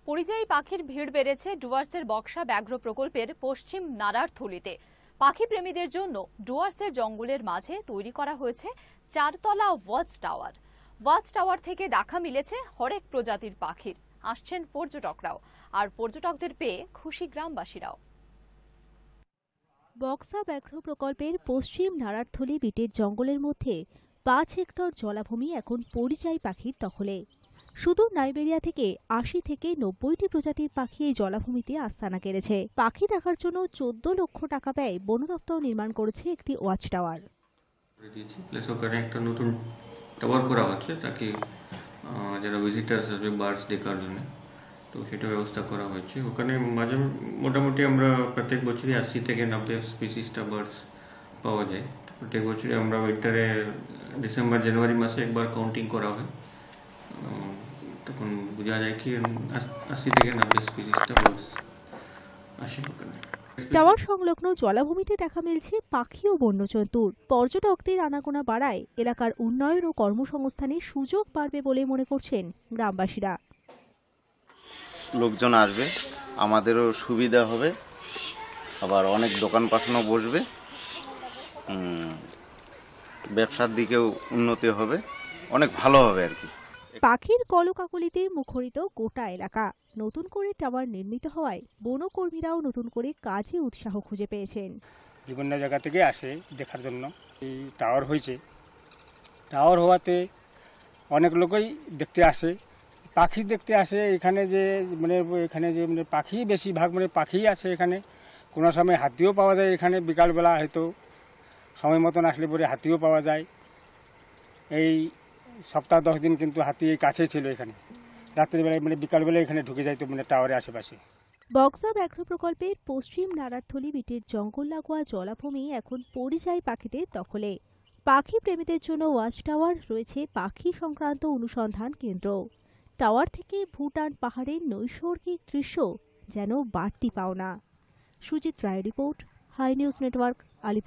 পরিযায়ী পাখির ভিড় বেড়েছে ডুয়ার্সের বক্সা ব্যাঘ্র প্রকল্পের পশ্চিম নারারথলিতে। পাখি প্রেমীদের জন্য ডুয়ার্সের জঙ্গলের মাঝে তৈরি করা হয়েছে 4 তলা ওয়াচ টাওয়ার। ওয়াচ টাওয়ার থেকে দেখা মিলেছে হরেক প্রজাতির পাখির। আসছেন পর্যটকরাও, আর পর্যটকদের পেয়ে খুশি গ্রামবাসীরাও। বক্সা ব্যাঘ্র প্রকল্পের পশ্চিম নারারথলি বিটের জঙ্গলের মধ্যে 5 হেক্টর জলাভূমি এখন পরিযায়ী পাখির দখলে। সুদূর নাইবেরিয়া থেকে 80 থেকে 90টি প্রজাতির পাখি এই জলাভূমিতে আস্তানা গেড়েছে। পাখি দেখার জন্য 14 লক্ষ টাকা ব্যয় বন দপ্তর নির্মাণ করেছে একটি ওয়াচ টাওয়ার। ওখানে একটা নতুন টাওয়ার করা হচ্ছে তাকে যারা ভিজিটার্স আসবে বার্ডস দেখার জন্য, তো সেটা ব্যবস্থা করা হয়েছে। ওখানে মাঝে মোটামুটি আমরা প্রত্যেক বছরই 80 থেকে 90 স্পিসিসটা বার্ডস পাওয়া যায়। প্রত্যেক বছরই আমরা উইন্টারে ডিসেম্বর জানুয়ারি মাসে একবার কাউন্টিং করা হয়, তখন বোঝা যায় কি 80 থেকে 90 স্পিসিসটা বার্ডস আসে ওখানে। টাওয়ার সংলগ্ন জলাভূমিতে দেখা মিলছে পাখি ও বন্যজন্তুর। পর্যটকদের আনাগোনা বাড়ায় এলাকার উন্নয়ন ও কর্মসংস্থানের সুযোগ বাড়বে বলে মনে করছেন গ্রামবাসীরা। লোকজন আসবে, আমাদেরও সুবিধা হবে, আবার অনেক দোকানপাটও বসবে, ব্যবসার দিকেও উন্নতি হবে, অনেক ভালো হবে আর কি। পাখির কলকাকলিতে মুখরিত গোটা এলাকা। নতুন করে টাওয়ার নির্মিত হওয়ায় বনকর্মীরাও নতুন করে কাজে উৎসাহ খুঁজে পেয়েছেন। বিভিন্ন জায়গা থেকে আসে দেখার জন্য। এই টাওয়ার হয়েছে, টাওয়ার হওয়াতে অনেক লোকই দেখতে আসে, পাখি দেখতে আসে। এখানে যে পাখি বেশিরভাগ পাখি আছে এখানে। কোনো সময় হাতিও পাওয়া যায় এখানে, বিকালবেলা হয়তো সময় মতন আসলে পরে হাতিও পাওয়া যায়। এই সপ্তাহ 10 দিন কিন্তু হাতি এই কাছে ছিল এখানে। রাত্রিবেলায় বিকালবেলা এখানে ঢুকে যাইতো টাওয়ারের আশেপাশে। বক্সা ব্যাঘ্র প্রকল্পের পশ্চিম নারারথলি বিটের জঙ্গল লাগোয়া জলাভূমি এখন পরিযায়ী পাখিদের দখলে। পাখি প্রেমীদের জন্য ওয়াচ টাওয়ার রয়েছে পাখি সংক্রান্ত অনুসন্ধান কেন্দ্র। টাওয়ার থেকে ভুটান পাহাড়ের নৈসর্গিক দৃশ্য যেন বাড়তি পাওনা। Sujit Roy report, hi news network, Alipur.